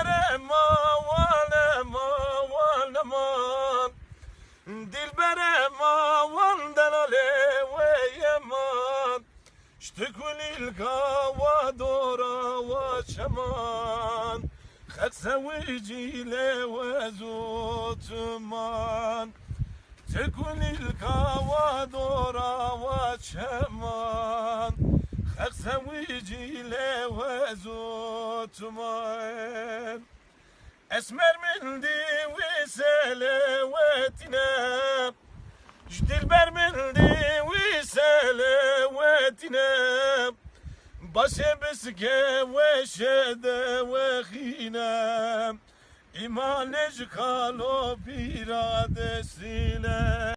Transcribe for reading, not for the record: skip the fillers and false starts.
dilberem aman aman aman, dilberem aman delale ve yaman, ştekul ilka dora ve çaman, خسويجي وزوتمان تكون الكوادورا وشمان خسويجي وزوتمان اسمر من دي وسلواتنا جدير بر من دي وسلواتنا باشه بسکه و شده و خینم ایمانش کالو پیراده سینه